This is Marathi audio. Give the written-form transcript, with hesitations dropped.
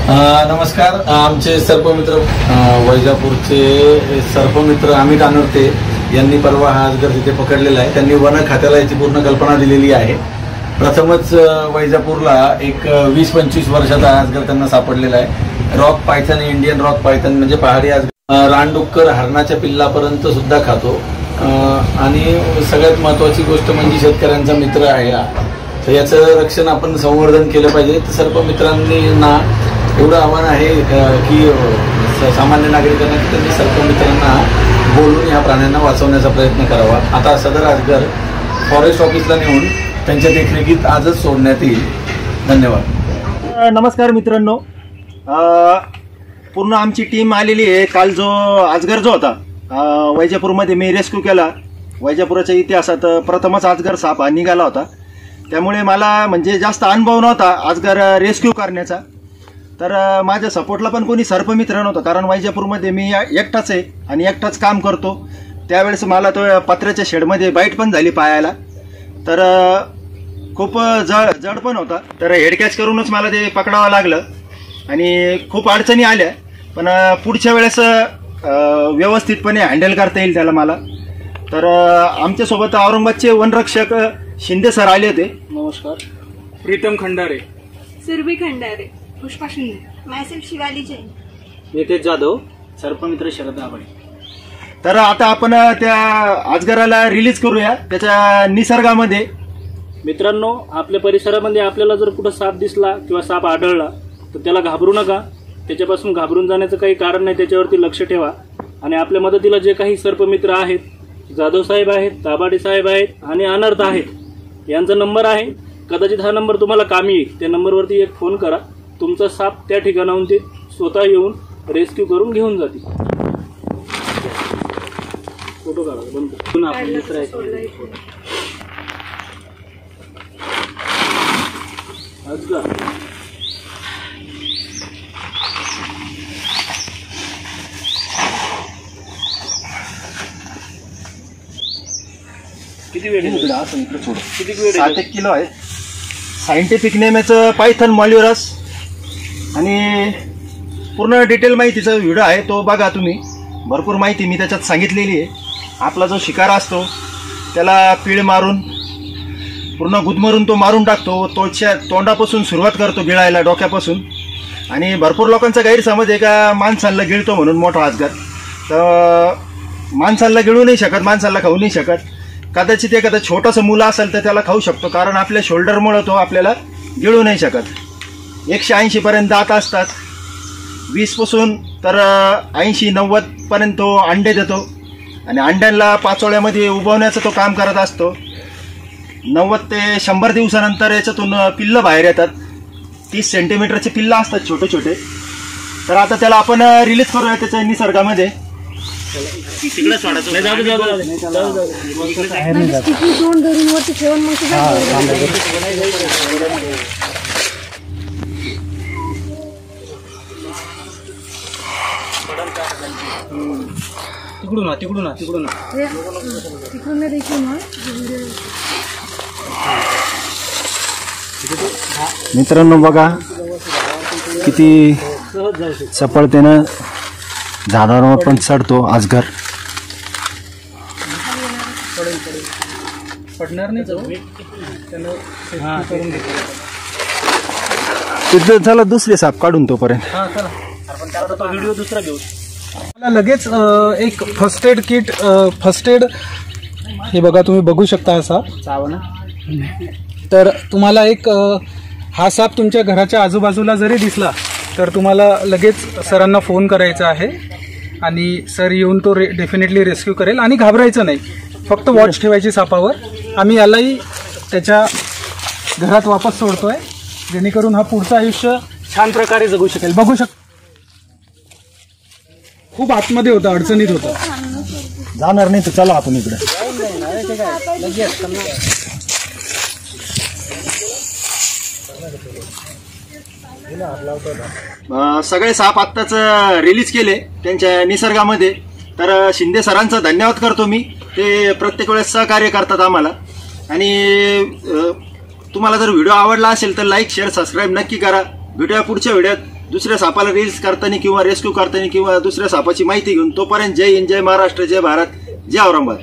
नमस्कार. आमचे सर्पमित्र वैजापूरचे सर्पमित्र अमित अनर्ते यांनी परवा हा अजगर तिथे पकडलेला आहे. त्यांनी वन खात्याला याची पूर्ण कल्पना दिलेली आहे. प्रथमच वैजापूरला एक 20-25 वर्षाचा अजगर त्यांना सापडलेला आहे. Rock Python, Indian rock Python म्हणजे पहाडी अजगर, रानडुक्कर हरणाच्या पिल्लापर्यंत सुद्धा खातो. आणि सगळ्यात महत्वाची गोष्ट म्हणजे शेतकऱ्यांचा मित्र आहे हा. तर याचं रक्षण आपण संवर्धन केलं पाहिजे. तर सर्पमित्रांना एवढं आव्हान आहे की सामान्य नागरिकांना की त्यांनी सर्पमित्रांना बोलून या प्राण्यांना वाचवण्याचा प्रयत्न करावा. आता सदर अजगर फॉरेस्ट ऑफिसला नेऊन त्यांच्या देखरेखीत आजच सोडण्यात येईल. धन्यवाद. नमस्कार मित्रांनो, पूर्ण आमची टीम आलेली आहे. काल जो अजगर जो होता वैजापूरमध्ये मी रेस्क्यू केला, वैजापुराच्या इतिहासात प्रथमच अजगर साप हा निघाला होता. त्यामुळे मला म्हणजे जास्त अनुभव नव्हता अजगर रेस्क्यू करण्याचा. तर माझ्या सपोर्टला पण कोणी सर्पमित्र नव्हतं, कारण वैजापूरमध्ये मी एकटाच आहे आणि एकटाच काम करतो. त्यावेळेस मला तो पत्र्याच्या शेडमध्ये बाईट पण झाली पायाला. तर खूप जड पण होता. तर हेडकॅच करूनच मला ते पकडावं लागलं आणि खूप अडचणी आल्या. पण पुढच्या वेळेस व्यवस्थितपणे हँडल करता येईल त्याला मला. तर आमच्यासोबत औरंगाबादचे वनरक्षक शिंदे सर आले होते. नमस्कार. प्रीतम खंडारे, सुरभी खंडारे, पुष्पा शिंदे, मॅसिम शिवाली जैन, नितेश जाधव, सर्पमित्र शरद आबळे. तर आता आपण त्या अजगराला रिलीज करूया त्याच्या निसर्गामध्ये. मित्रांनो, आपल्या परिसरामध्ये आपल्याला जर कुठं साप दिसला किंवा साप आढळला तर त्याला घाबरू नका. त्याच्यापासून घाबरून जाण्याचं काही कारण नाही. त्याच्यावरती लक्ष ठेवा आणि आपल्या मदतीला जे काही सर्पमित्र आहेत, जाधव साहेब आहेत, ताबाडे साहेब आहेत आणि अनर्थ आहेत, यांचा नंबर आहे. कदाचित हा नंबर तुम्हाला कामी येईल. त्या नंबरवरती एक फोन करा. तुमचा साप त्या ठिकाणाहून ते स्वतः येऊन रेस्क्यू करून घेऊन जातील. फोटो काढा. बंद आपले मित्र आहेत. किती वेळ किती वेळ? 7 किलो आहे. सायंटिफिक नेम याचं पायथन मॉल्युरस. आणि पूर्ण डिटेल माहितीचा व्हिडिओ आहे, तो बघा तुम्ही. भरपूर माहिती मी त्याच्यात सांगितलेली आहे. आपला जो शिकार असतो त्याला पीळ मारून पूर्ण गुदमरून तो मारून टाकतो. तोंडापासून सुरुवात करतो गिळायला, डोक्यापासून. आणि भरपूर लोकांचा गैरसमज आहे का माणसाला गिळतो म्हणून मोठा अजगर. तर माणसाला गिळू नाही शकत, माणसाला खाऊ नाही शकत. कदाचित एखादा छोटंसं मुलं असेल तर त्याला खाऊ शकतो, कारण आपल्या शोल्डरमुळं तो आपल्याला गिळू नाही शकत. 180 पर्यंत दात असतात. 20 पासून तर 80-90 पर्यंत तो अंडे देतो. आणि अंड्यांना पाचोळ्यामध्ये उबवण्याचं तो काम करत असतो. 90 ते 100 दिवसानंतर याच्यातून पिल्लं बाहेर येतात. 30 सेंटीमीटरचे पिल्लं असतात छोटे छोटे. तर आता त्याला आपण रिलीज करूया त्याच्या निसर्गामध्ये. तिकडे सोडायचं. तिकडून मित्रांनो बघा किती चपळतेनं झाडावर पण चढतो अजगर. पडणार नाही तिथं चला दुसरे साप काढून तोपर्यंत. व्हिडिओ दुसरा घेऊ. मला लगेच एक first aid kit, first aid हे बघा, तुम्ही बघू शकता हा साप. तर तुम्हाला एक हा साप तुमच्या घराच्या आजूबाजूला जरी दिसला तर तुम्हाला लगेच सरांना फोन करायचा आहे आणि सर येऊन तो डेफिनेटली रेस्क्यू करेल. आणि घाबरायचं नाही, फक्त वॉच ठेवायची सापावर. आम्ही यालाही त्याच्या घरात वापस सोडतोय जेणेकरून हा पुढचं आयुष्य छान प्रकारे जगू शकेल. बघू शकता खूप आतमध्ये होता, अडचणीत होता. जाणार नाही तर चला आपण इकडे. सगळे साप आत्ताच रिलीज केले त्यांच्या निसर्गामध्ये. तर शिंदे सरांचा धन्यवाद करतो मी. ते प्रत्येक वेळेस सहकार्य करतात आम्हाला. आणि तुम्हाला जर व्हिडिओ आवडला असेल तर लाईक शेअर सबस्क्राईब नक्की करा. भेटूया पुढच्या व्हिडिओत दुसऱ्या सापाला रील्स करताना किंवा रेस्क्यू करताना किंवा दुसऱ्या सापाची माहिती घेऊन. तोपर्यंत जय हिंद, जय महाराष्ट्र, जय भारत, जय औरंगाबाद.